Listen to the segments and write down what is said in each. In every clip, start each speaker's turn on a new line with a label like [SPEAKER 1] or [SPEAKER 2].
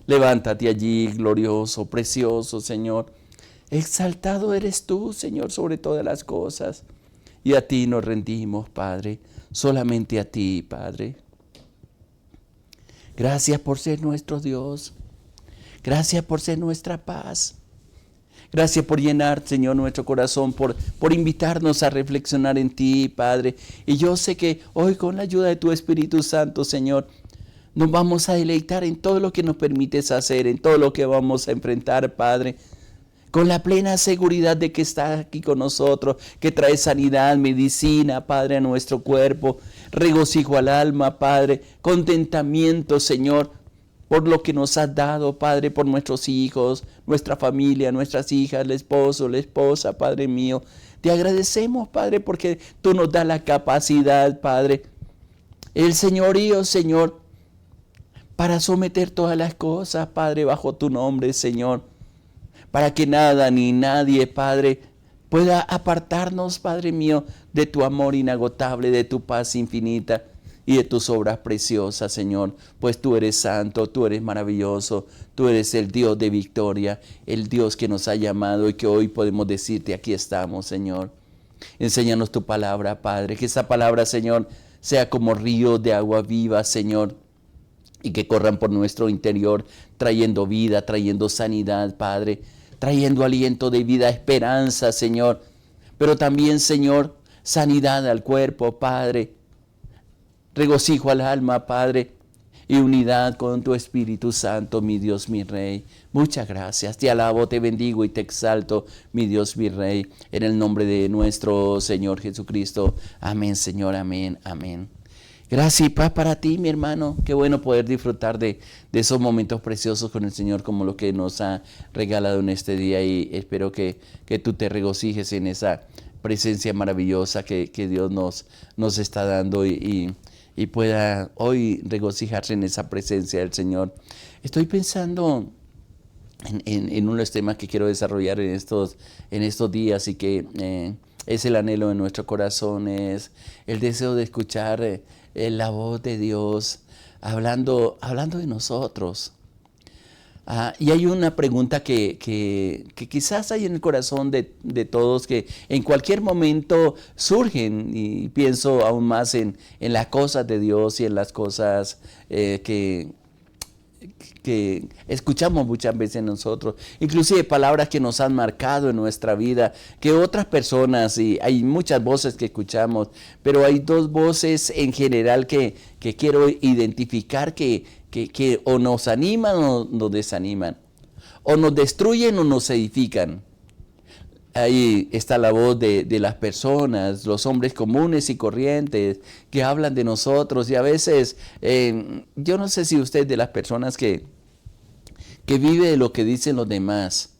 [SPEAKER 1] Levántate allí, glorioso, precioso, Señor. Exaltado eres tú, Señor, sobre todas las cosas. Y a ti nos rendimos, Padre, solamente a ti, Padre. Gracias por ser nuestro Dios. Gracias por ser nuestra paz. Gracias por llenar, Señor, nuestro corazón, por invitarnos a reflexionar en ti, Padre. Y yo sé que hoy con la ayuda de tu Espíritu Santo, Señor, nos vamos a deleitar en todo lo que nos permites hacer, en todo lo que vamos a enfrentar, Padre, con la plena seguridad de que estás aquí con nosotros, que trae sanidad, medicina, Padre, a nuestro cuerpo, regocijo al alma, Padre, contentamiento, Señor, por lo que nos has dado, Padre, por nuestros hijos, nuestra familia, nuestras hijas, el esposo, la esposa, Padre mío. Te agradecemos, Padre, porque tú nos das la capacidad, Padre, el señorío, Señor, para someter todas las cosas, Padre, bajo tu nombre, Señor, para que nada ni nadie, Padre, pueda apartarnos, Padre mío, de tu amor inagotable, de tu paz infinita y de tus obras preciosas, Señor, pues tú eres santo, tú eres maravilloso, tú eres el Dios de victoria, el Dios que nos ha llamado y que hoy podemos decirte, aquí estamos, Señor. Enséñanos tu palabra, Padre, que esa palabra, Señor, sea como río de agua viva, Señor, y que corran por nuestro interior, trayendo vida, trayendo sanidad, Padre, trayendo aliento de vida, esperanza, Señor, pero también, Señor, sanidad al cuerpo, Padre, regocijo al alma, Padre, y unidad con tu Espíritu Santo, mi Dios, mi Rey. Muchas gracias, te alabo, te bendigo y te exalto, mi Dios, mi Rey, en el nombre de nuestro Señor Jesucristo. Amén, Señor, amén, amén. Gracias y paz para ti, mi hermano. Qué bueno poder disfrutar de esos momentos preciosos con el Señor como lo que nos ha regalado en este día y espero que tú te regocijes en esa presencia maravillosa que Dios nos está dando y pueda hoy regocijarse en esa presencia del Señor. Estoy pensando en unos temas que quiero desarrollar en estos días y que es el anhelo de nuestro corazón, es el deseo de escuchar la voz de Dios hablando de nosotros. Y hay una pregunta que quizás hay en el corazón de todos que en cualquier momento surgen y pienso aún más en las cosas de Dios y en las cosas que escuchamos muchas veces nosotros, inclusive palabras que nos han marcado en nuestra vida, que otras personas, y hay muchas voces que escuchamos, pero hay dos voces en general que quiero identificar que o nos animan o nos desaniman, o nos destruyen o nos edifican. Ahí está la voz de las personas, los hombres comunes y corrientes que hablan de nosotros y a veces, yo no sé si usted es de las personas que vive de lo que dicen los demás.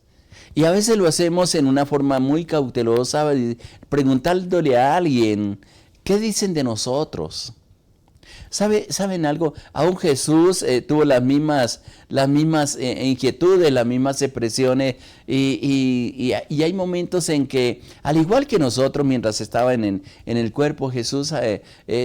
[SPEAKER 1] Y a veces lo hacemos en una forma muy cautelosa, preguntándole a alguien, ¿qué dicen de nosotros? ¿Saben algo? Aún Jesús tuvo las mismas inquietudes, las mismas expresiones y hay momentos en que, al igual que nosotros, mientras estaba en el cuerpo, Jesús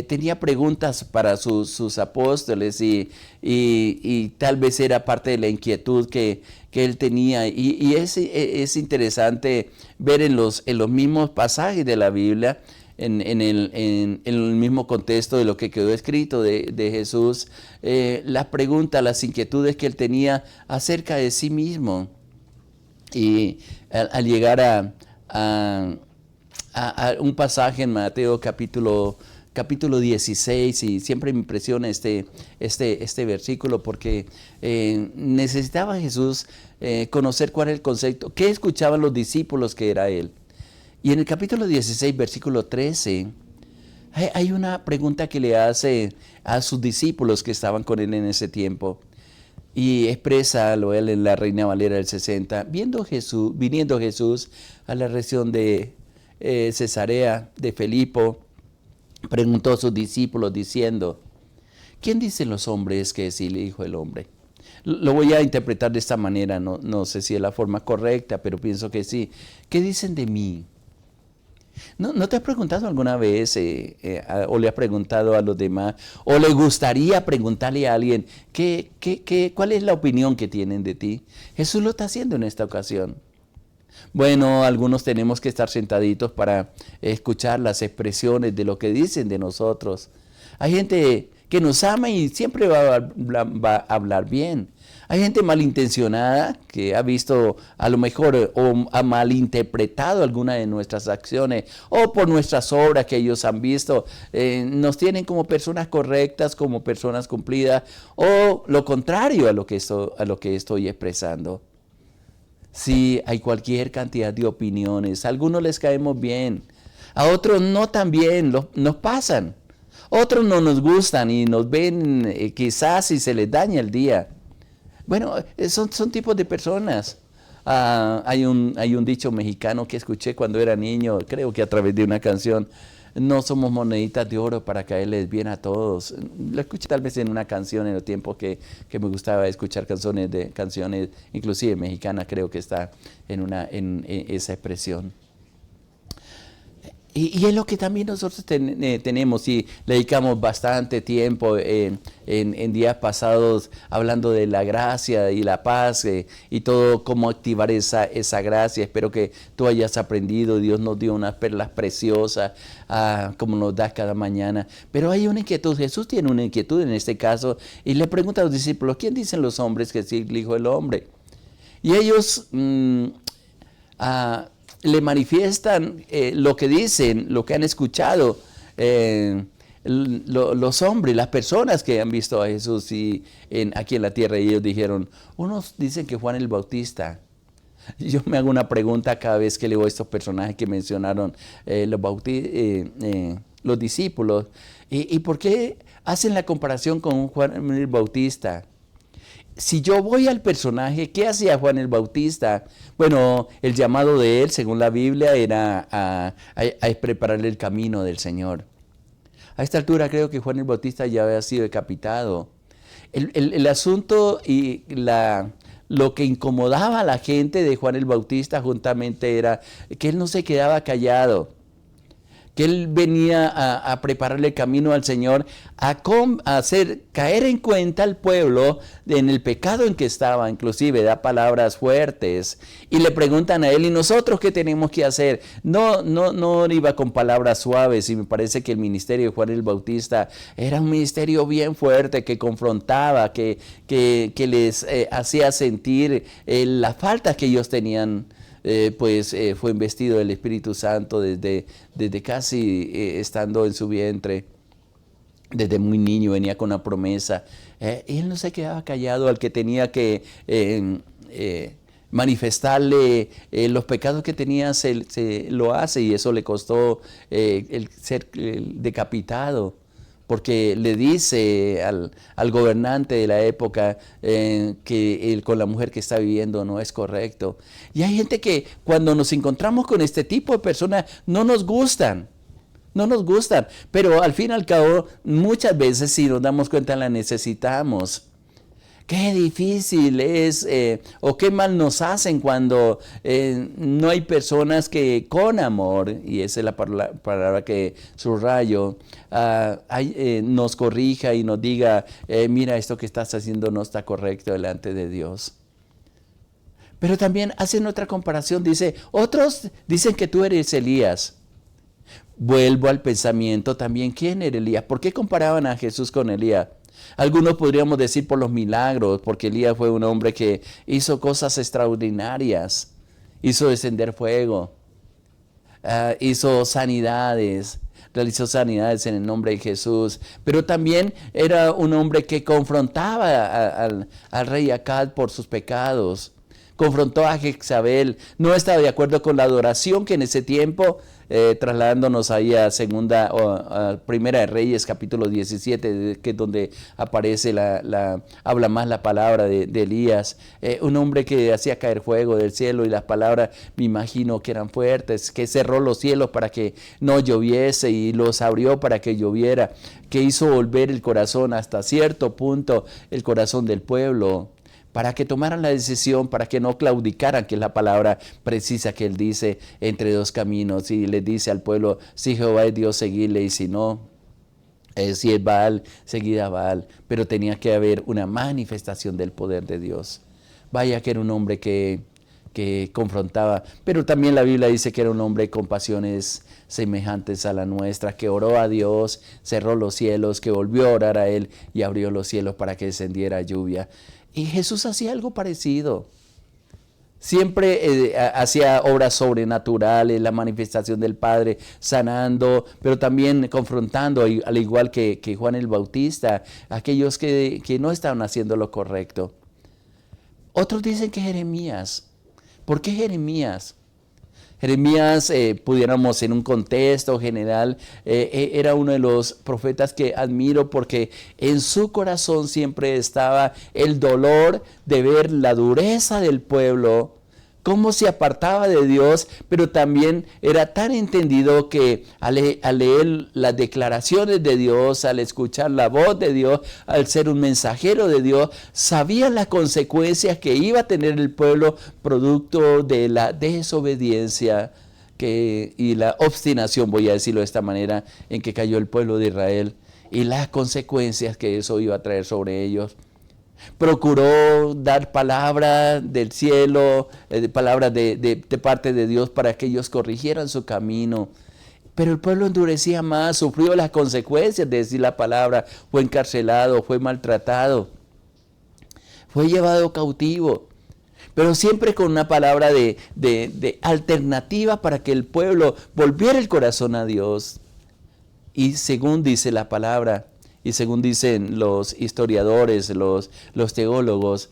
[SPEAKER 1] tenía preguntas para sus apóstoles y tal vez era parte de la inquietud que él tenía. Y es interesante ver en los mismos pasajes de la Biblia, en el mismo contexto de lo que quedó escrito de Jesús, las preguntas, las inquietudes que él tenía acerca de sí mismo. Y al llegar a un pasaje en Mateo capítulo 16, y siempre me impresiona este versículo porque necesitaba Jesús conocer cuál era el concepto, qué escuchaban los discípulos que era él. Y en el capítulo 16, versículo 13, hay una pregunta que le hace a sus discípulos que estaban con él en ese tiempo. Y expresa lo él en la Reina Valera del 60. Viniendo Jesús a la región de Cesarea de Filipo, preguntó a sus discípulos diciendo, ¿quién dicen los hombres que es el Hijo del Hombre? Lo voy a interpretar de esta manera, no sé si es la forma correcta, pero pienso que sí. ¿Qué dicen de mí? ¿No te has preguntado alguna vez o le has preguntado a los demás o le gustaría preguntarle a alguien cuál es la opinión que tienen de ti? Jesús lo está haciendo en esta ocasión. Bueno, algunos tenemos que estar sentaditos para escuchar las expresiones de lo que dicen de nosotros. Hay gente que nos ama y siempre va a hablar bien. Hay gente malintencionada que ha visto a lo mejor o ha malinterpretado alguna de nuestras acciones o por nuestras obras que ellos han visto, nos tienen como personas correctas, como personas cumplidas o lo contrario a lo que estoy expresando. Sí, hay cualquier cantidad de opiniones. A algunos les caemos bien, a otros no tan bien, nos pasan. Otros no nos gustan y nos ven quizás y se les daña el día. Bueno, son tipos de personas. Hay un dicho mexicano que escuché cuando era niño, creo que a través de una canción. No somos moneditas de oro para caerles bien a todos. Lo escuché tal vez en una canción en el tiempo que me gustaba escuchar canciones inclusive mexicanas, creo que está en esa expresión. Y es lo que también nosotros tenemos y le dedicamos bastante tiempo en días pasados hablando de la gracia y la paz y todo, cómo activar esa gracia. Espero que tú hayas aprendido. Dios nos dio unas perlas preciosas como nos da cada mañana. Pero hay una inquietud. Jesús tiene una inquietud en este caso y le pregunta a los discípulos, ¿quién dicen los hombres que es el Hijo del Hombre? Y ellos le manifiestan lo que dicen, lo que han escuchado los hombres, las personas que han visto a Jesús aquí en la tierra. Y ellos dijeron, unos dicen que Juan el Bautista. Yo me hago una pregunta cada vez que leo estos personajes que mencionaron los discípulos. ¿Y por qué hacen la comparación con Juan el Bautista? Si yo voy al personaje, ¿qué hacía Juan el Bautista? Bueno, el llamado de él, según la Biblia, era a prepararle el camino del Señor. A esta altura creo que Juan el Bautista ya había sido decapitado. El asunto y lo que incomodaba a la gente de Juan el Bautista juntamente era que él no se quedaba callado, que él venía a prepararle el camino al Señor, a hacer caer en cuenta al pueblo en el pecado en que estaba, inclusive da palabras fuertes, y le preguntan a él, ¿y nosotros qué tenemos que hacer? No iba con palabras suaves, y me parece que el ministerio de Juan el Bautista era un ministerio bien fuerte, que confrontaba, que les hacía sentir la falta que ellos tenían. Fue investido del Espíritu Santo desde casi estando en su vientre. Desde muy niño venía con una promesa. Y él no se quedaba callado al que tenía que manifestarle los pecados que tenía, lo hace, y eso le costó el ser decapitado. Porque le dice al gobernante de la época que él con la mujer que está viviendo no es correcto. Y hay gente que cuando nos encontramos con este tipo de personas no nos gustan, pero al fin y al cabo muchas veces si nos damos cuenta la necesitamos. Qué difícil es o qué mal nos hacen cuando no hay personas que con amor, y esa es la palabra que subrayo, nos corrija y nos diga, mira, esto que estás haciendo no está correcto delante de Dios. Pero también hacen otra comparación, otros dicen que tú eres Elías. Vuelvo al pensamiento también, ¿quién era Elías? ¿Por qué comparaban a Jesús con Elías? Algunos podríamos decir por los milagros, porque Elías fue un hombre que hizo cosas extraordinarias, hizo descender fuego, hizo sanidades, realizó sanidades en el nombre de Jesús, pero también era un hombre que confrontaba al rey Acab por sus pecados, confrontó a Jezabel, no estaba de acuerdo con la adoración que en ese tiempo, trasladándonos ahí a Primera de Reyes, capítulo 17, que es donde aparece habla más la palabra de Elías, un hombre que hacía caer fuego del cielo, y las palabras me imagino que eran fuertes, que cerró los cielos para que no lloviese y los abrió para que lloviera, que hizo volver el corazón hasta cierto punto, el corazón del pueblo, para que tomaran la decisión, para que no claudicaran, que es la palabra precisa que él dice, entre dos caminos. Y le dice al pueblo, si Jehová es Dios, seguidle, y si no, si es Baal, seguid a Baal. Pero tenía que haber una manifestación del poder de Dios. Vaya que era un hombre que confrontaba, pero también la Biblia dice que era un hombre con pasiones semejantes a la nuestra, que oró a Dios, cerró los cielos, que volvió a orar a Él y abrió los cielos para que descendiera lluvia. Y Jesús hacía algo parecido. Siempre hacía obras sobrenaturales, la manifestación del Padre, sanando, pero también confrontando, al igual que Juan el Bautista, aquellos que no estaban haciendo lo correcto. Otros dicen que Jeremías. ¿Por qué Jeremías? Jeremías, pudiéramos en un contexto general, era uno de los profetas que admiro porque en su corazón siempre estaba el dolor de ver la dureza del pueblo, cómo se apartaba de Dios, pero también era tan entendido que al leer las declaraciones de Dios, al escuchar la voz de Dios, al ser un mensajero de Dios, sabía las consecuencias que iba a tener el pueblo producto de la desobediencia y la obstinación, voy a decirlo de esta manera, en que cayó el pueblo de Israel y las consecuencias que eso iba a traer sobre ellos. Procuró dar palabras del cielo, palabras de parte de Dios para que ellos corrigieran su camino. Pero el pueblo endurecía más, sufrió las consecuencias de decir la palabra, fue encarcelado, fue maltratado, fue llevado cautivo. Pero siempre con una palabra de alternativa para que el pueblo volviera el corazón a Dios. Y según dice la palabra, y según dicen los historiadores, los teólogos,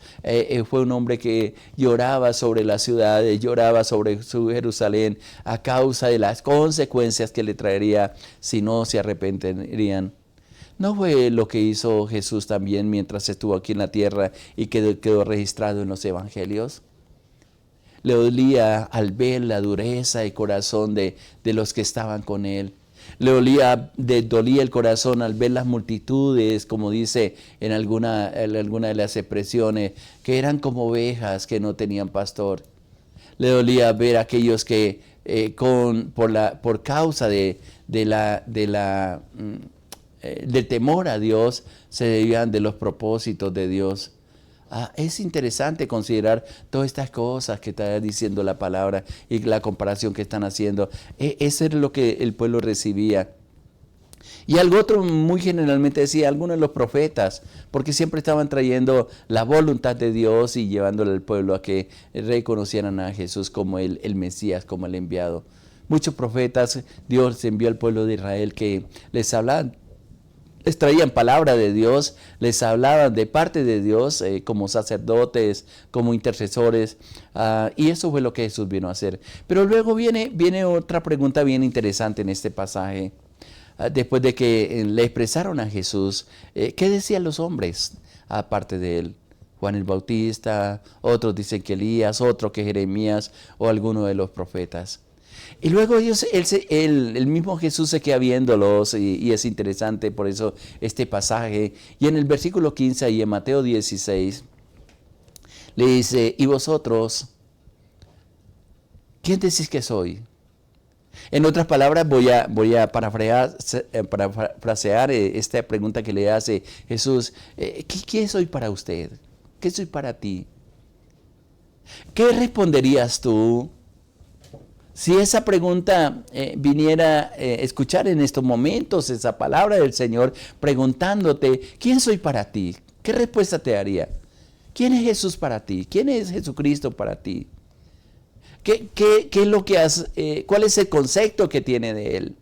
[SPEAKER 1] fue un hombre que lloraba sobre las ciudades, lloraba sobre su Jerusalén a causa de las consecuencias que le traería si no se arrepentirían. ¿No fue lo que hizo Jesús también mientras estuvo aquí en la tierra y quedó registrado en los evangelios? Le dolía al ver la dureza de corazón de los que estaban con él. Le dolía el corazón al ver las multitudes, como dice en alguna de las expresiones, que eran como ovejas que no tenían pastor. Le dolía ver a aquellos que por causa del temor a Dios se debían de los propósitos de Dios. Es interesante considerar todas estas cosas que está diciendo la palabra y la comparación que están haciendo. Eso es lo que el pueblo recibía. Y algo otro muy generalmente decía algunos de los profetas, porque siempre estaban trayendo la voluntad de Dios y llevándole al pueblo a que reconocieran a Jesús como el Mesías, como el enviado. Muchos profetas Dios envió al pueblo de Israel que les hablaban. Les traían palabra de Dios, les hablaban de parte de Dios como sacerdotes, como intercesores, y eso fue lo que Jesús vino a hacer. Pero luego viene otra pregunta bien interesante en este pasaje. Después de que le expresaron a Jesús, ¿qué decían los hombres aparte de él? Juan el Bautista, otros dicen que Elías, otro que Jeremías o alguno de los profetas. Y luego el mismo Jesús se queda viéndolos y es interesante por eso este pasaje. Y en el versículo 15 y en Mateo 16 le dice, ¿y vosotros quién decís que soy? En otras palabras voy a parafrasear esta pregunta que le hace Jesús. ¿Qué soy para usted? ¿Qué soy para ti? ¿Qué responderías tú? Si esa pregunta viniera a escuchar en estos momentos, esa palabra del Señor, preguntándote, ¿quién soy para ti? ¿Qué respuesta te daría? ¿Quién es Jesús para ti? ¿Quién es Jesucristo para ti? ¿Qué es lo que cuál es el concepto que tiene de Él?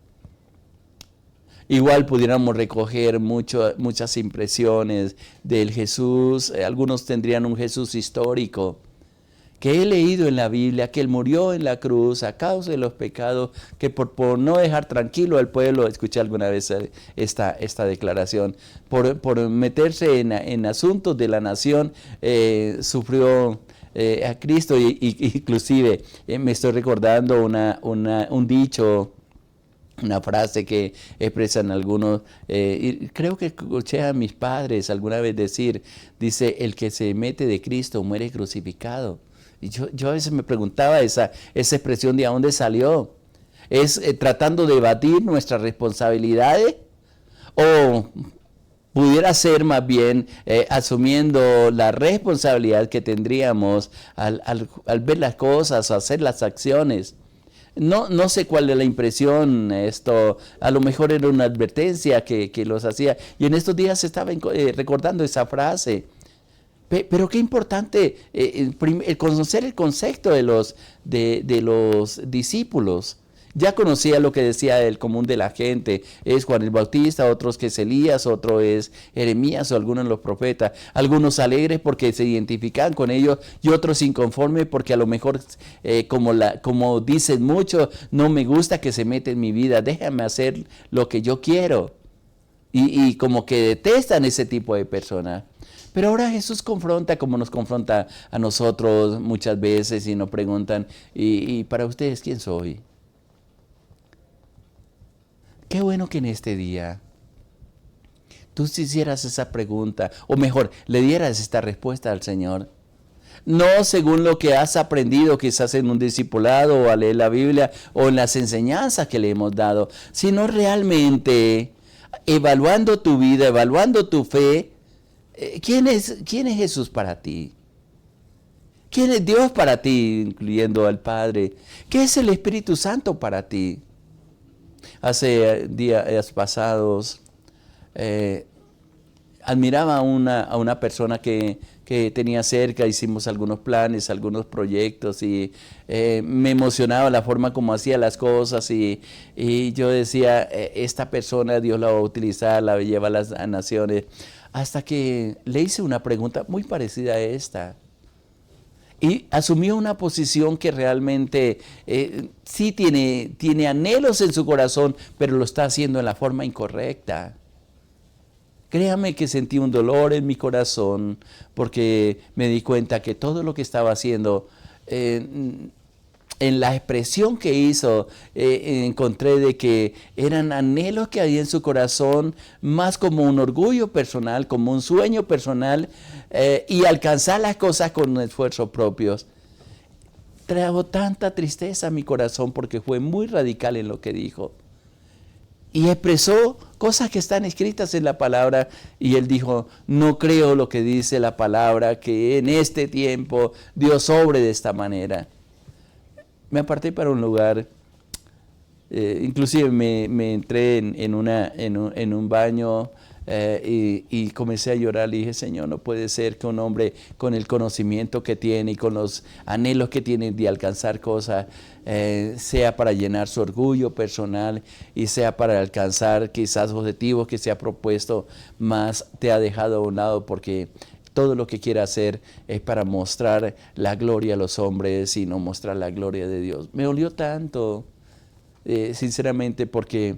[SPEAKER 1] Igual pudiéramos recoger muchas impresiones del Jesús. Algunos tendrían un Jesús histórico, que he leído en la Biblia, que Él murió en la cruz a causa de los pecados, que por no dejar tranquilo al pueblo, escuché alguna vez esta declaración, por meterse en asuntos de la nación, sufrió a Cristo, y inclusive me estoy recordando un dicho Una frase que expresan algunos, y creo que escuché a mis padres alguna vez decir, dice, el que se mete de Cristo muere crucificado. Y yo a veces me preguntaba esa expresión de a dónde salió. ¿Es tratando de evadir nuestras responsabilidades? ¿O pudiera ser más bien asumiendo la responsabilidad que tendríamos al ver las cosas o hacer las acciones? No sé cuál es la impresión, esto a lo mejor era una advertencia que los hacía. Y en estos días estaba recordando esa frase. Pero qué importante el conocer el concepto de los discípulos. Ya conocía lo que decía el común de la gente, es Juan el Bautista, otros que es Elías, otro es Jeremías o algunos de los profetas, algunos alegres porque se identifican con ellos y otros inconformes porque a lo mejor como dicen mucho, no me gusta que se meta en mi vida, déjame hacer lo que yo quiero. Y como que detestan ese tipo de personas. Pero ahora Jesús confronta como nos confronta a nosotros muchas veces y nos preguntan, ¿y para ustedes quién soy? Qué bueno que en este día tú te hicieras esa pregunta, o mejor, le dieras esta respuesta al Señor. No según lo que has aprendido quizás en un discipulado o a leer la Biblia o en las enseñanzas que le hemos dado, sino realmente evaluando tu vida, evaluando tu fe. ¿Quién es Jesús para ti? ¿Quién es Dios para ti, incluyendo al Padre? ¿Qué es el Espíritu Santo para ti? Hace días pasados admiraba a una persona que tenía cerca, hicimos algunos planes, algunos proyectos y me emocionaba la forma como hacía las cosas y yo decía, esta persona Dios la va a utilizar, la lleva a las naciones, hasta que le hice una pregunta muy parecida a esta. Y asumió una posición que realmente sí tiene anhelos en su corazón, pero lo está haciendo en la forma incorrecta. Créame que sentí un dolor en mi corazón porque me di cuenta que todo lo que estaba haciendo, en la expresión que hizo, encontré de que eran anhelos que había en su corazón, más como un orgullo personal, como un sueño personal, y alcanzar las cosas con esfuerzos propios. Trajo tanta tristeza a mi corazón porque fue muy radical en lo que dijo. Y expresó cosas que están escritas en la palabra y él dijo, no creo lo que dice la palabra, que en este tiempo Dios obre de esta manera. Me aparté para un lugar, inclusive me entré en un baño y comencé a llorar. Le dije, Señor, no puede ser que un hombre con el conocimiento que tiene y con los anhelos que tiene de alcanzar cosas, sea para llenar su orgullo personal y sea para alcanzar quizás objetivos que se ha propuesto, más te ha dejado a un lado porque todo lo que quiere hacer es para mostrar la gloria a los hombres y no mostrar la gloria de Dios. Me dolió tanto, sinceramente, porque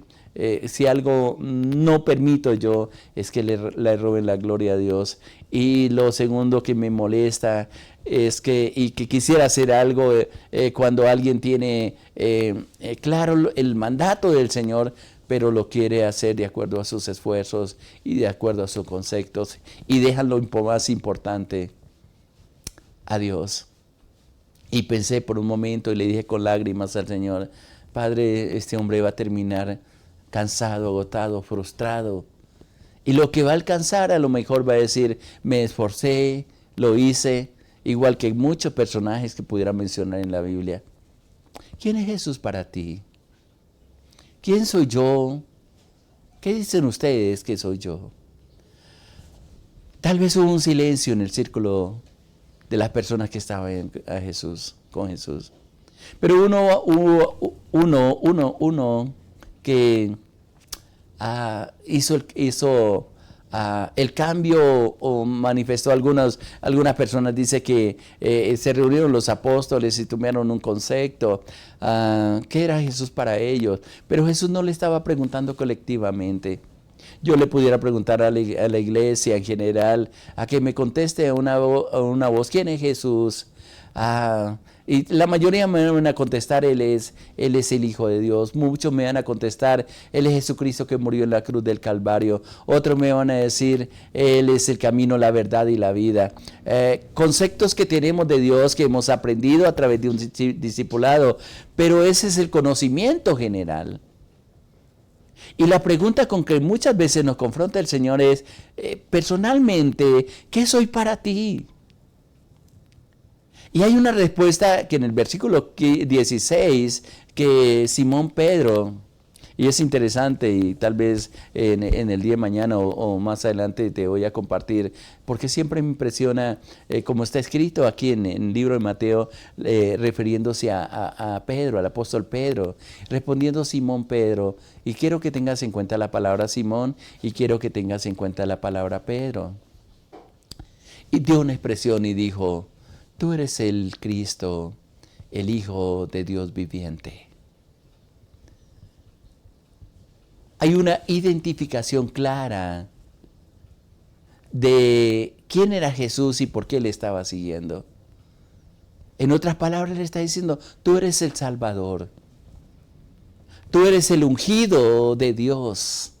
[SPEAKER 1] si algo no permito yo es que le roben la gloria a Dios. Y lo segundo que me molesta es que quisiera hacer algo cuando alguien tiene claro el mandato del Señor, pero lo quiere hacer de acuerdo a sus esfuerzos y de acuerdo a sus conceptos y dejan lo más importante, a Dios. Y pensé por un momento y le dije con lágrimas al Señor, Padre, este hombre va a terminar cansado, agotado, frustrado. Y lo que va a alcanzar a lo mejor va a decir, me esforcé, lo hice, igual que muchos personajes que pudiera mencionar en la Biblia. ¿Quién es Jesús para ti? ¿Quién soy yo? ¿Qué dicen ustedes que soy yo? Tal vez hubo un silencio en el círculo de las personas que estaban con Jesús. Pero uno que hizo el cambio o manifestó algunas personas, dice que se reunieron los apóstoles y tuvieron un concepto, ¿qué era Jesús para ellos? Pero Jesús no le estaba preguntando colectivamente. Yo le pudiera preguntar a la iglesia en general, a que me conteste a una voz, ¿quién es Jesús? Y la mayoría me van a contestar, Él es el Hijo de Dios. Muchos me van a contestar, Él es Jesucristo que murió en la cruz del Calvario. Otros me van a decir, Él es el camino, la verdad y la vida. Conceptos que tenemos de Dios, que hemos aprendido a través de un discipulado, pero ese es el conocimiento general. Y la pregunta con que muchas veces nos confronta el Señor es, personalmente, ¿qué soy para ti? Y hay una respuesta que en el versículo 16, que Simón Pedro, y es interesante y tal vez en el día de mañana o más adelante te voy a compartir, porque siempre me impresiona como está escrito aquí en el libro de Mateo, refiriéndose a Pedro, al apóstol Pedro, respondiendo Simón Pedro, y quiero que tengas en cuenta la palabra Simón y quiero que tengas en cuenta la palabra Pedro. Y dio una expresión y dijo, tú eres el Cristo, el Hijo de Dios viviente. Hay una identificación clara de quién era Jesús y por qué le estaba siguiendo. En otras palabras, le está diciendo, tú eres el Salvador. Tú eres el ungido de Dios.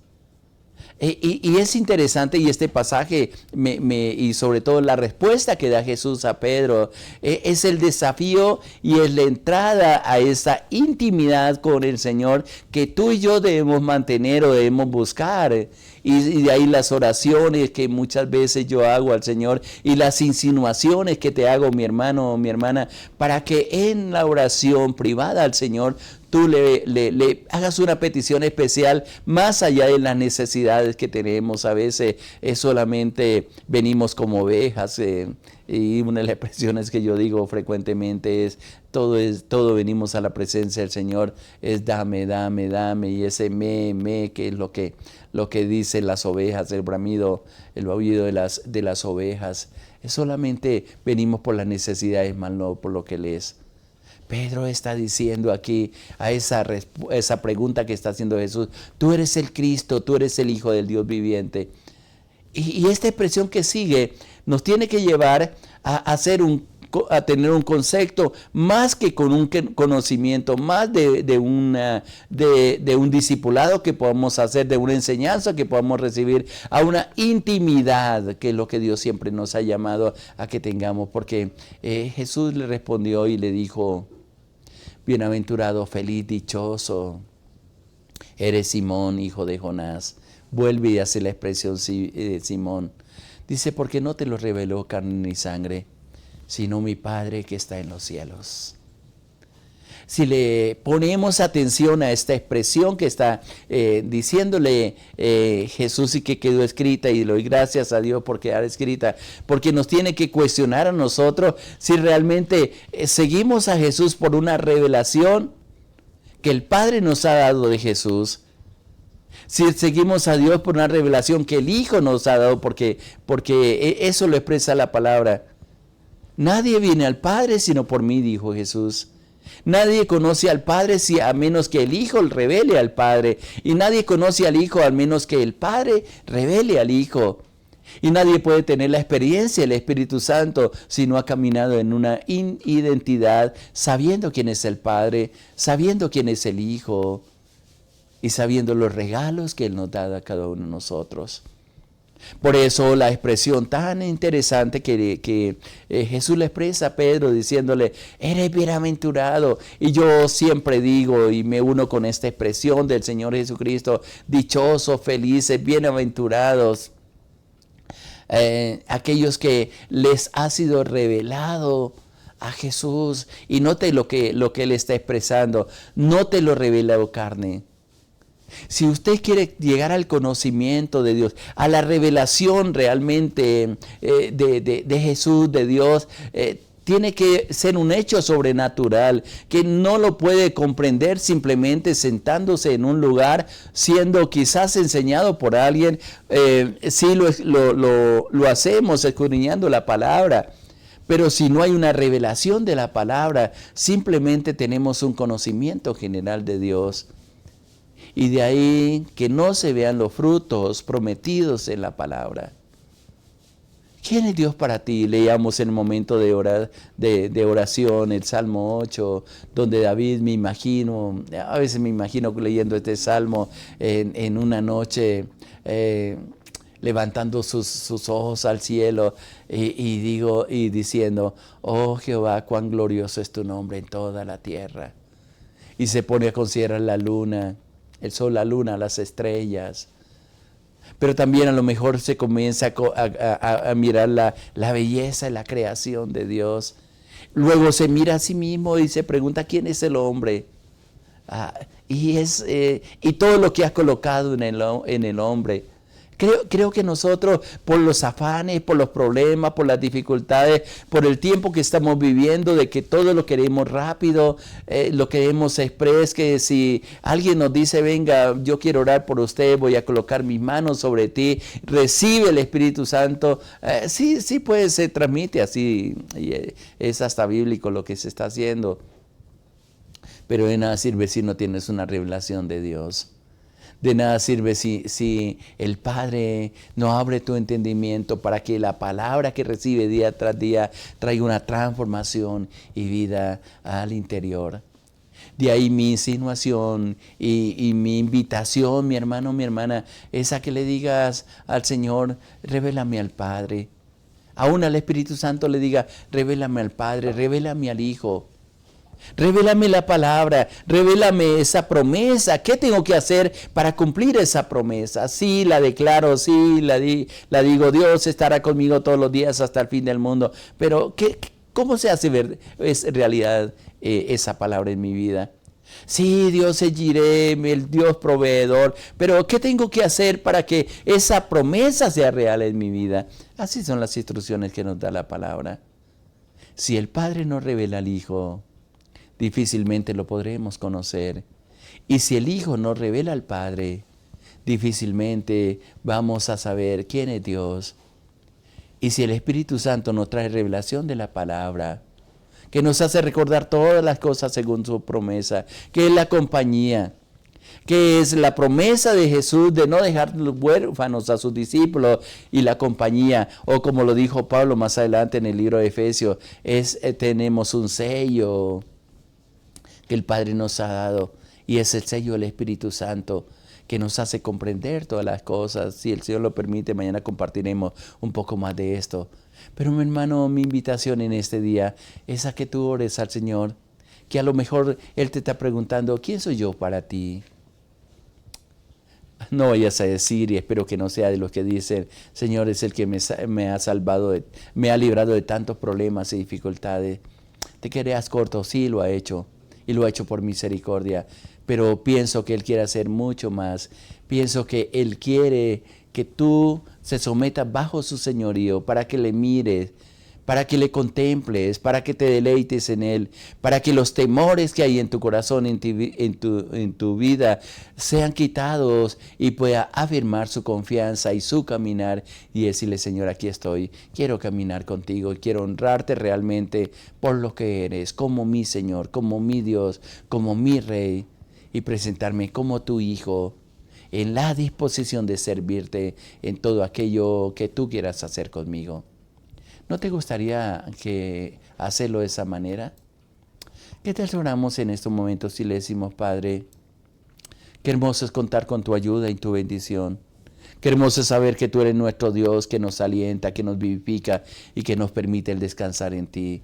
[SPEAKER 1] Y es interesante, y este pasaje, y sobre todo la respuesta que da Jesús a Pedro, es el desafío y es la entrada a esa intimidad con el Señor que tú y yo debemos mantener o debemos buscar. Y de ahí las oraciones que muchas veces yo hago al Señor y las insinuaciones que te hago, mi hermano o mi hermana, para que en la oración privada al Señor tú le hagas una petición especial más allá de las necesidades que tenemos. A veces solamente venimos como ovejas y una de las expresiones que yo digo frecuentemente es todo venimos a la presencia del Señor, es dame, dame, dame, y ese me, que es lo que dicen las ovejas, el bramido, el aullido de las ovejas. Es solamente venimos por las necesidades, más no por lo que Él es. Pedro está diciendo aquí a esa pregunta que está haciendo Jesús, tú eres el Cristo, tú eres el Hijo del Dios viviente. Y esta expresión que sigue nos tiene que llevar a tener un concepto más que con un conocimiento, más de un discipulado que podamos hacer, de una enseñanza que podamos recibir, a una intimidad, que es lo que Dios siempre nos ha llamado a que tengamos. Porque Jesús le respondió y le dijo, bienaventurado, feliz, dichoso, eres Simón, hijo de Jonás. Vuelve y hace la expresión Simón. Dice, porque no te lo reveló carne ni sangre, sino mi Padre que está en los cielos. Si le ponemos atención a esta expresión que está diciéndole Jesús y que quedó escrita, y le doy gracias a Dios por quedar escrita, porque nos tiene que cuestionar a nosotros si realmente seguimos a Jesús por una revelación que el Padre nos ha dado de Jesús, si seguimos a Dios por una revelación que el Hijo nos ha dado, porque eso lo expresa la palabra. Nadie viene al Padre sino por mí, dijo Jesús. Nadie conoce al Padre a menos que el Hijo revele al Padre. Y nadie conoce al Hijo a menos que el Padre revele al Hijo. Y nadie puede tener la experiencia del Espíritu Santo si no ha caminado en una identidad, sabiendo quién es el Padre, sabiendo quién es el Hijo y sabiendo los regalos que Él nos da a cada uno de nosotros. Por eso la expresión tan interesante que Jesús le expresa a Pedro diciéndole, eres bienaventurado. Y yo siempre digo y me uno con esta expresión del Señor Jesucristo, dichosos, felices, bienaventurados, aquellos que les ha sido revelado a Jesús. Y note lo que Él está expresando, no te lo reveló carne. Si usted quiere llegar al conocimiento de Dios, a la revelación realmente de Jesús, de Dios, tiene que ser un hecho sobrenatural, que no lo puede comprender simplemente sentándose en un lugar, siendo quizás enseñado por alguien. Sí lo hacemos escudriñando la palabra. Pero si no hay una revelación de la palabra, simplemente tenemos un conocimiento general de Dios. Y de ahí que no se vean los frutos prometidos en la palabra. ¿Quién es Dios para ti? Leíamos en el momento de oración el Salmo 8, donde David, a veces me imagino leyendo este Salmo en una noche, levantando sus ojos al cielo y diciendo, oh Jehová, cuán glorioso es tu nombre en toda la tierra. Y se pone a considerar la luna, el sol, la luna, las estrellas. Pero también a lo mejor se comienza a mirar la belleza de la creación de Dios. Luego se mira a sí mismo y se pregunta quién es el hombre. Y todo lo que ha colocado en el hombre. Creo que nosotros, por los afanes, por los problemas, por las dificultades, por el tiempo que estamos viviendo, de que todo lo queremos rápido, lo queremos express, que si alguien nos dice, venga, yo quiero orar por usted, voy a colocar mis manos sobre ti, recibe el Espíritu Santo, sí, pues se transmite así, y es hasta bíblico lo que se está haciendo. Pero de nada sirve si no tienes una revelación de Dios. De nada sirve si el Padre no abre tu entendimiento para que la palabra que recibe día tras día traiga una transformación y vida al interior. De ahí mi insinuación y mi invitación, mi hermano, mi hermana, es a que le digas al Señor, revélame al Padre. Aún al Espíritu Santo le diga, revélame al Padre, revélame al Hijo. Revélame la palabra, revélame esa promesa. ¿Qué tengo que hacer para cumplir esa promesa? Sí, la declaro, sí, la digo. Dios estará conmigo todos los días hasta el fin del mundo. Pero ¿cómo se hace ver realidad esa palabra en mi vida? Sí, Dios es Jireh, el Dios proveedor. Pero ¿qué tengo que hacer para que esa promesa sea real en mi vida? Así son las instrucciones que nos da la palabra. Si el Padre no revela al Hijo, difícilmente lo podremos conocer. Y si el Hijo no revela al Padre, difícilmente vamos a saber quién es Dios. Y si el Espíritu Santo nos trae revelación de la palabra, que nos hace recordar todas las cosas según su promesa, que es la compañía, que es la promesa de Jesús de no dejar huérfanos a sus discípulos y la compañía, o como lo dijo Pablo más adelante en el libro de Efesios, tenemos un sello que el Padre nos ha dado, y es el sello del Espíritu Santo que nos hace comprender todas las cosas. Si el Señor lo permite, mañana compartiremos un poco más de esto. Pero mi hermano, mi invitación en este día es a que tú ores al Señor, que a lo mejor Él te está preguntando, ¿quién soy yo para ti? No vayas a decir, y espero que no sea de los que dicen, Señor es el que me ha salvado, me ha librado de tantos problemas y dificultades. Te quedas corto, sí lo ha hecho. Y lo ha hecho por misericordia, pero pienso que Él quiere hacer mucho más. Pienso que Él quiere que tú se sometas bajo su señorío para que le mires, para que le contemples, para que te deleites en Él, para que los temores que hay en tu corazón, en tu vida, sean quitados y pueda afirmar su confianza y su caminar y decirle, Señor, aquí estoy, quiero caminar contigo, quiero honrarte realmente por lo que eres, como mi Señor, como mi Dios, como mi Rey, y presentarme como tu Hijo, en la disposición de servirte en todo aquello que tú quieras hacer conmigo. ¿No te gustaría hacerlo de esa manera? ¿Qué tal si oramos en estos momentos y le decimos, Padre, qué hermoso es contar con tu ayuda y tu bendición? Qué hermoso es saber que tú eres nuestro Dios, que nos alienta, que nos vivifica y que nos permite el descansar en ti.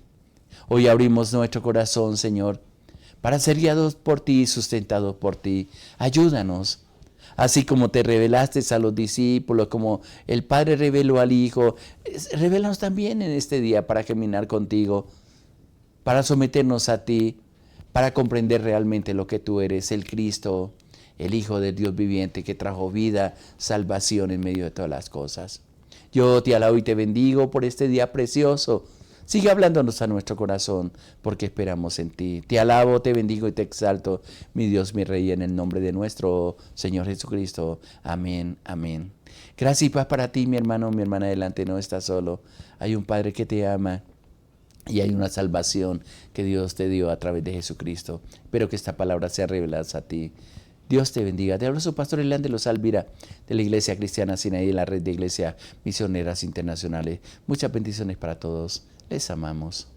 [SPEAKER 1] Hoy abrimos nuestro corazón, Señor, para ser guiados por ti y sustentados por ti. Ayúdanos. Así como te revelaste a los discípulos, como el Padre reveló al Hijo, revélanos también en este día para caminar contigo, para someternos a ti, para comprender realmente lo que tú eres, el Cristo, el Hijo del Dios viviente que trajo vida, salvación en medio de todas las cosas. Yo te alabo y te bendigo por este día precioso. Sigue hablándonos a nuestro corazón, porque esperamos en ti. Te alabo, te bendigo y te exalto, mi Dios, mi Rey, en el nombre de nuestro Señor Jesucristo. Amén, amén. Gracias y paz para ti, mi hermano, mi hermana, adelante, no estás solo. Hay un Padre que te ama y hay una salvación que Dios te dio a través de Jesucristo. Espero que esta palabra sea revelada a ti. Dios te bendiga. Te hablo su pastor Elian de los Alvira, de la Iglesia Cristiana Sinaí, la red de Iglesias Misioneras Internacionales. Muchas bendiciones para todos. Les amamos.